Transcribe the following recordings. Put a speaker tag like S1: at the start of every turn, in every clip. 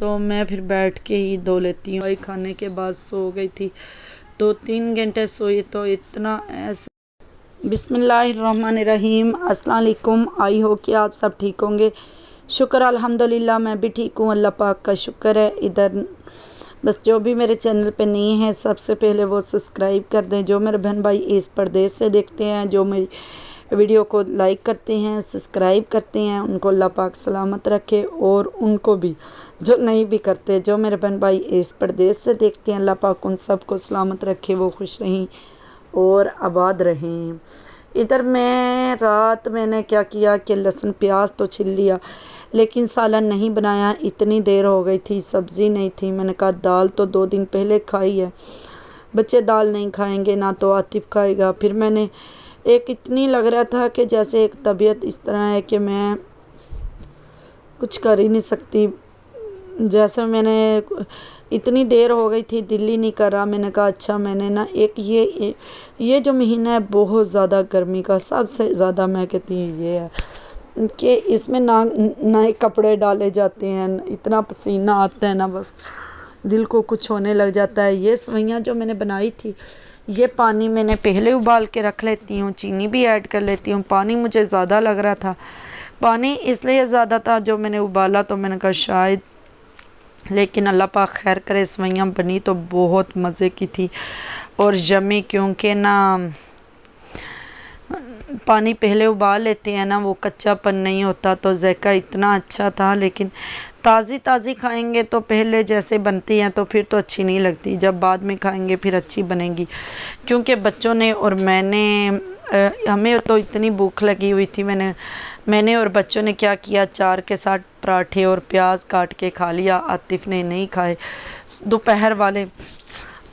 S1: तो मैं फिर बैठ के ही धो लेती हूँ। दवाई खाने के बाद सो गई थी, 2-3 घंटे सोई तो इतना ऐसे। बिस्मिल्लाहिर्रहमानिर्रहीम, अस्सलाम वालेकुम। आई हो कि आप सब ठीक होंगे। शुक्र अल्हम्दुलिल्लाह, मैं भी ठीक हूँ, अल्लाह पाक का शुक्र है। इधर बस जो भी मेरे चैनल पे नहीं है सबसे पहले वो सब्सक्राइब कर दें। जो मेरे बहन भाई इस परदेश से देखते हैं, जो मेरी वीडियो को लाइक करते हैं, सब्सक्राइब करते हैं, उनको अल्लाह पाक सलामत रखे। और उनको भी जो नहीं भी करते, जो मेरे बहन भाई इस परदेश से देखते हैं, अल्लाह पाक उन सबको सलामत रखे, वो खुश रहें और आबाद रहें। इधर मैं रात मैंने क्या किया कि लहसुन प्याज तो छिल लिया, लेकिन सालन नहीं बनाया। इतनी देर हो गई थी, सब्ज़ी नहीं थी। मैंने कहा दाल तो 2 दिन पहले खाई है, बच्चे दाल नहीं खाएंगे, ना तो आतिफ खाएगा। फिर मैंने एक इतनी लग रहा था कि जैसे एक तबीयत इस तरह है कि मैं कुछ कर ही नहीं सकती। जैसे मैंने इतनी देर हो गई थी, दिल ही नहीं कर रहा। मैंने कहा अच्छा, मैंने ना एक ये जो महीना है बहुत ज़्यादा गर्मी का, सबसे ज़्यादा मैं कहती हूँ ये है कि इसमें ना नए कपड़े डाले जाते हैं, इतना पसीना आता है ना, बस दिल को कुछ होने लग जाता है। ये सवैयाँ जो मैंने बनाई थी, ये पानी मैंने पहले उबाल के रख लेती हूँ, चीनी भी ऐड कर लेती हूँ। पानी मुझे ज़्यादा लग रहा था, पानी इसलिए ज़्यादा था जो मैंने उबाला, तो मैंने कहा शायद, लेकिन अल्लाह पाक खैर करे। सवैयाँ बनी तो बहुत मज़े की थी और जमी, क्योंकि ना पानी पहले उबाल लेते हैं ना, वो कच्चापन नहीं होता, तो ज़ायका इतना अच्छा था। लेकिन ताज़ी खाएंगे तो पहले जैसे बनती हैं तो फिर तो अच्छी नहीं लगती, जब बाद में खाएंगे फिर अच्छी बनेगी। क्योंकि बच्चों ने और मैंने हमें तो इतनी भूख लगी हुई थी, मैंने और बच्चों ने क्या किया, चार के साथ पराठे और प्याज काट के खा लिया। आतिफ ने नहीं खाए दोपहर वाले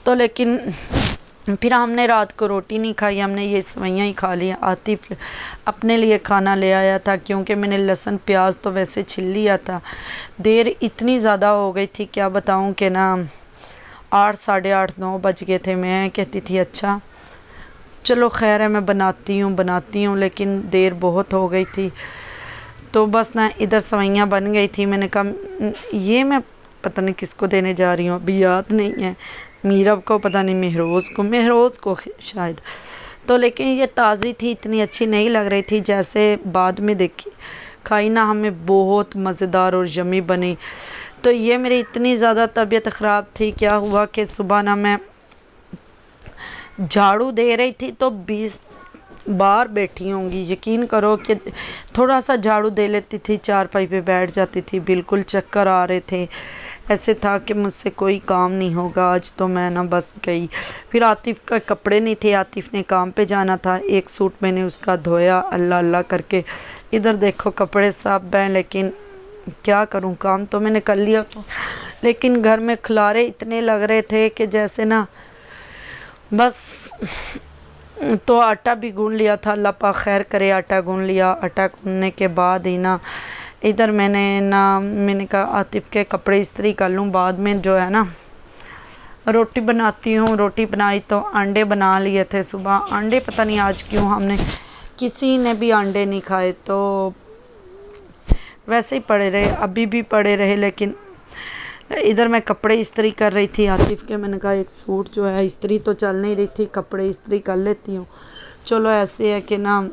S1: तो, लेकिन फिर हमने रात को रोटी नहीं खाई, हमने ये सवैयाँ ही खा लिया। आतिफ अपने लिए खाना ले आया था, क्योंकि मैंने लहसुन प्याज तो वैसे छिल लिया था। देर इतनी ज़्यादा हो गई थी, क्या बताऊं कि ना 8, साढ़े 8, 9 बज गए थे। मैं कहती थी अच्छा चलो खैर है, मैं बनाती हूँ, लेकिन देर बहुत हो गई थी। तो बस ना इधर सवैयाँ बन गई थी। मैंने कहा ये मैं पता नहीं किसको देने जा रही हूँ, अभी याद नहीं है, मीरब को पता नहीं, महरोज़ को शायद। तो लेकिन ये ताज़ी थी, इतनी अच्छी नहीं लग रही थी, जैसे बाद में देखी खाई ना, हमें बहुत मज़ेदार और यम्मी बनी। तो ये मेरी इतनी ज़्यादा तबीयत ख़राब थी, क्या हुआ कि सुबह ना मैं झाड़ू दे रही थी तो 20 बार बैठी होंगी, यकीन करो कि थोड़ा सा झाड़ू दे लेती थी, चारपाई पे बैठ जाती थी, बिल्कुल चक्कर आ रहे थे। ऐसे था कि मुझसे कोई काम नहीं होगा आज, तो मैं ना बस गई। फिर आतिफ का कपड़े नहीं थे, आतिफ ने काम पे जाना था, एक सूट मैंने उसका धोया अल्लाह अल्लाह करके। इधर देखो कपड़े साफ हैं, लेकिन क्या करूं, काम तो मैंने कर लिया तो, लेकिन घर में खिलारे इतने लग रहे थे कि जैसे ना बस। तो आटा भी गूंद लिया था, अल्लाह पाक खैर करे, आटा गूंद लिया। आटा गूंदने के बाद ही ना इधर मैंने कहा आतिफ के कपड़े इस्त्री कर लूँ, बाद में जो है ना रोटी बनाती हूँ। रोटी बनाई तो अंडे बना लिए थे सुबह। अंडे पता नहीं आज क्यों हमने किसी ने भी अंडे नहीं खाए, तो वैसे ही पड़े रहे, अभी भी पड़े रहे। लेकिन इधर मैं कपड़े इस्त्री कर रही थी आतिफ के। मैंने कहा एक सूट जो है इस्त्री तो चल नहीं रही थी, कपड़े इस्त्री कर लेती हूँ। चलो ऐसे है कि ना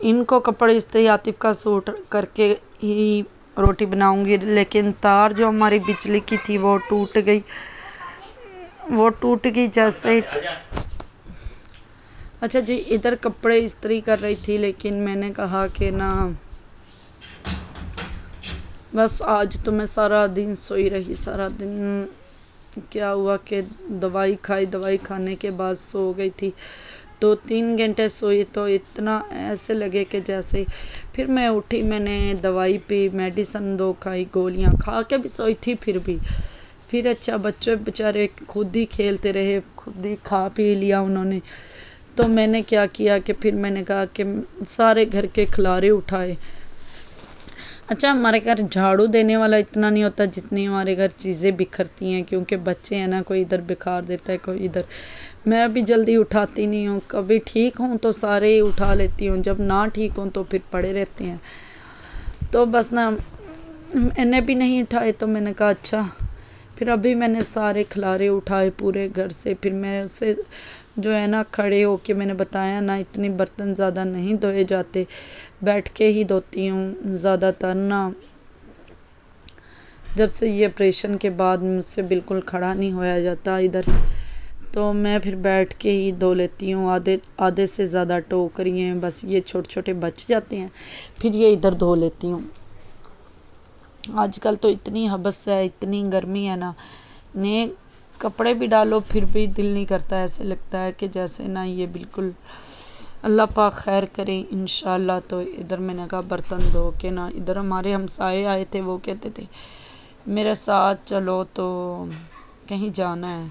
S1: इनको कपड़े इस्त्री, आतिफ का सूट करके ही रोटी बनाऊंगी। लेकिन तार जो हमारी बिजली की थी वो टूट गई जैसे ही। अच्छा जी, इधर कपड़े इस्त्री कर रही थी, लेकिन मैंने कहा कि ना बस आज तो मैं सारा दिन सोई रही, सारा दिन। क्या हुआ कि दवाई खाई, दवाई खाने के बाद सो गई थी, 2-3 घंटे सोई तो इतना ऐसे लगे कि जैसे। फिर मैं उठी, मैंने दवाई पी, मेडिसिन 2 खाई, गोलियां खा के भी सोई थी। फिर अच्छा, बच्चे बेचारे खुद ही खेलते रहे, खुद ही खा पी लिया उन्होंने। तो मैंने क्या किया कि फिर मैंने कहा कि सारे घर के खिलारे उठाए। अच्छा, हमारे घर झाड़ू देने वाला इतना नहीं होता जितनी हमारे घर चीज़ें बिखरती हैं, क्योंकि बच्चे हैं ना, कोई इधर बिखार देता है, कोई इधर। मैं अभी जल्दी उठाती नहीं हूँ, कभी ठीक हूँ तो सारे ही उठा लेती हूँ, जब ना ठीक हूँ तो फिर पड़े रहते हैं। तो बस ना मैंने भी नहीं उठाए तो मैंने कहा अच्छा। फिर अभी मैंने सारे खलारे उठाए पूरे घर से। फिर मैं उससे जो है ना खड़े होके मैंने बताया ना, इतने बर्तन ज़्यादा नहीं धोए जाते, बैठ के ही धोती हूँ ज़्यादातर ना। जब से ये ऑपरेशन के बाद मुझसे बिल्कुल खड़ा नहीं होया जाता इधर, तो मैं फिर बैठ के ही धो लेती हूँ। आधे से ज़्यादा टोकरियाँ बस ये छोटे छोटे बच जाते हैं, फिर ये इधर धो लेती हूँ। आजकल तो इतनी हबस है, इतनी गर्मी है ना, नए कपड़े भी डालो फिर भी दिल नहीं करता। ऐसे लगता है कि जैसे ना ये बिल्कुल अल्लाह पाक खैर करे इंशाल्लाह। तो इधर मैंने कहा बर्तन धो के ना, इधर हमारे हमसाए आए थे, वो कहते थे मेरे साथ चलो, तो कहीं जाना है।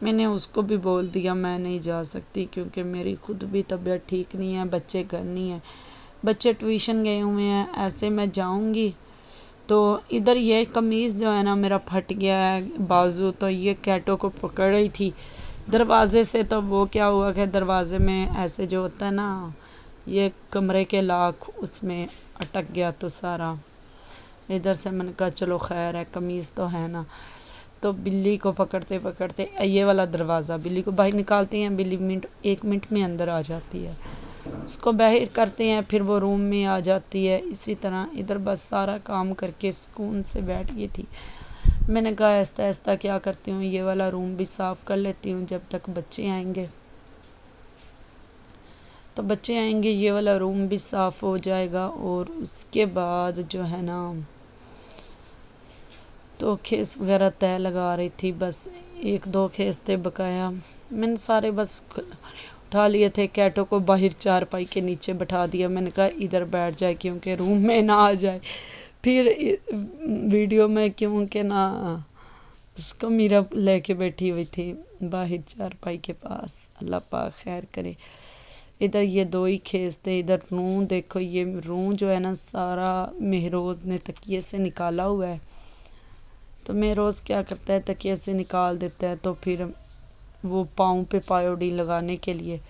S1: मैंने उसको भी बोल दिया मैं नहीं जा सकती क्योंकि मेरी खुद भी तबीयत ठीक नहीं है, बच्चे घर नहीं है, बच्चे ट्यूशन गए हुए हैं। ऐसे मैं जाऊंगी तो इधर ये कमीज़ जो है ना मेरा फट गया है बाजू, तो ये कैटो को पकड़ रही थी दरवाज़े से, तो वो क्या हुआ कि दरवाज़े में ऐसे जो होता है ना ये कमरे के लाख, उसमें अटक गया। तो सारा इधर से मैंने कहा चलो खैर है, कमीज़ तो है ना। तो बिल्ली को पकड़ते पकड़ते ये वाला दरवाज़ा, बिल्ली को बाहर निकालते हैं, बिल्ली 1 मिनट में अंदर आ जाती है, उसको बाहर करते हैं, फिर वो रूम में आ जाती है। इसी तरह इधर बस सारा काम करके सुकून से बैठ गई थी। मैंने कहा आहिस्ता आहिस्ता क्या करती हूँ, ये वाला रूम भी साफ़ कर लेती हूँ जब तक बच्चे आएंगे। तो बच्चे आएंगे ये वाला रूम भी साफ़ हो जाएगा। और उसके बाद जो है ना तो खेस वगैरह तय लगा रही थी, बस 1-2 खेस थे बकाया, मैंने सारे बस उठा लिए थे। कैटो को बाहर चारपाई के नीचे बैठा दिया, मैंने कहा इधर बैठ जाए क्योंकि रूम में ना आ जाए फिर वीडियो में, क्योंकि ना उसको मीरा लेके बैठी हुई थी बाहर चारपाई के पास, अल्लाह पाक खैर करे। इधर ये 2 ही खेस थे। इधर रूह देखो, ये रूह जो है ना सारा महरोज़ ने तकिए से निकाला हुआ है। तो महरोज़ क्या करता है तकिए से निकाल देता है, तो फिर वो पाँव पे पायोडी लगाने के लिए,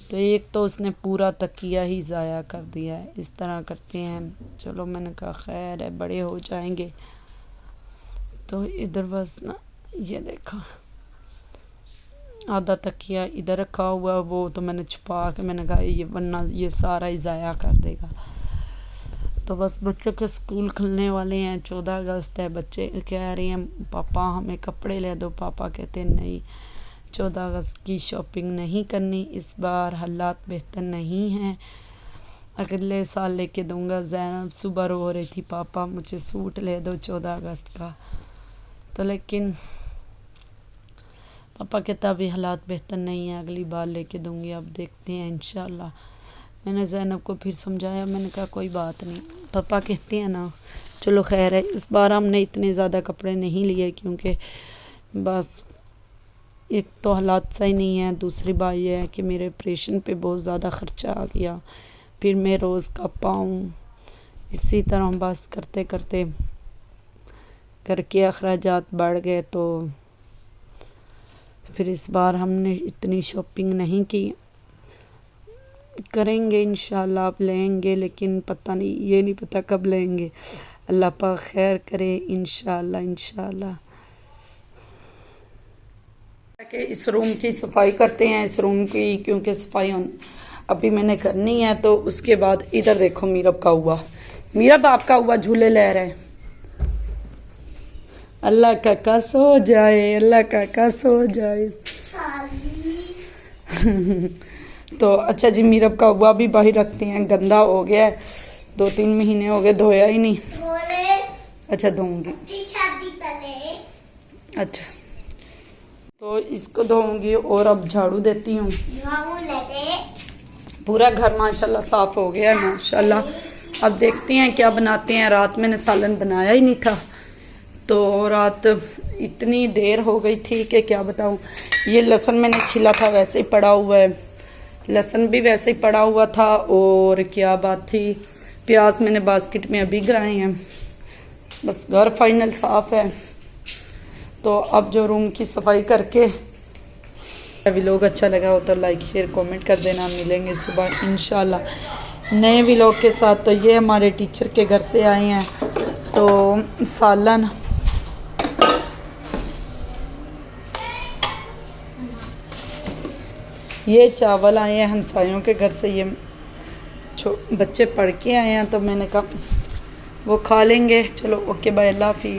S1: तो एक तो उसने पूरा तकिया ही ज़ाया कर दिया है। इस तरह करते हैं। चलो मैंने कहा खैर है, बड़े हो जाएंगे। तो इधर बस ना ये देखा आधा तकिया इधर रखा हुआ, वो तो मैंने छुपा के मैंने कहा ये वरना ये सारा ही ज़ाया कर देगा। तो बस बच्चों के स्कूल खुलने वाले हैं, 14 अगस्त है। बच्चे कह रहे हैं पापा हमें कपड़े ले दो, पापा कहते हैं नहीं 14 अगस्त की शॉपिंग नहीं करनी, इस बार हालात बेहतर नहीं हैं, अगले साल लेके दूंगा। ज़ैनब सुबह रो रही थी पापा मुझे सूट ले दो 14 अगस्त का, तो लेकिन पापा कहता अभी हालात बेहतर नहीं है, अगली बार लेके दूंगी, अब देखते हैं इंशाल्लाह। मैंने ज़ैनब को फिर समझाया, मैंने कहा कोई बात नहीं, पापा कहते हैं ना चलो खैर है। इस बार हमने इतने ज़्यादा कपड़े नहीं लिए क्योंकि बस एक तो हालात सही नहीं है, दूसरी बात यह है कि मेरे ऑपरेशन पे बहुत ज़्यादा ख़र्चा आ गया, फिर मैं रोज़ का पाऊँ, इसी तरह बस करते करते घर के अखराजात बढ़ गए। तो फिर इस बार हमने इतनी शॉपिंग नहीं की, करेंगे इंशाल्लाह, आप लेंगे, लेकिन पता नहीं, ये नहीं पता कब लेंगे, अल्लाह पाक खैर करे इंशाल्लाह इंशाल्लाह। कि इस रूम की सफाई करते हैं, इस रूम की क्योंकि सफाई अभी मैंने करनी है। तो उसके बाद इधर देखो मीरब का हुआ, मीरब आपका हुआ झूले ले रहे हैं। अल्लाह का कस हो जाए, अल्लाह का कस हो जाए। तो अच्छा जी, मीरब का हुआ भी बाहर रखते हैं, गंदा हो गया है, 2-3 महीने हो गए धोया ही नहीं। अच्छा धोऊंगी, अच्छा तो इसको धोऊंगी और अब झाड़ू देती हूँ। पूरा घर माशाल्लाह साफ हो गया है माशाल्लाह। अब देखते हैं क्या बनाते हैं। रात मैंने सालन बनाया ही नहीं था, तो रात इतनी देर हो गई थी कि क्या बताऊँ। ये लहसुन मैंने छिला था वैसे ही पड़ा हुआ है, लहसुन भी वैसे ही पड़ा हुआ था, और क्या बात थी प्याज मैंने बास्केट में अभी गिराए हैं। बस घर फाइनल साफ़ है। तो अब जो रूम की सफाई करके, व्लॉग अच्छा लगा हो तो लाइक शेयर कमेंट कर देना। मिलेंगे सुबह इंशाल्लाह नए व्लॉग के साथ। तो ये हमारे टीचर के घर से आए हैं, तो सालन, ये चावल आए हैं हमसायों के घर से, ये बच्चे पढ़ के आए हैं तो मैंने कहा वो खा लेंगे। चलो ओके बाय, अल्लाह हाफिज़।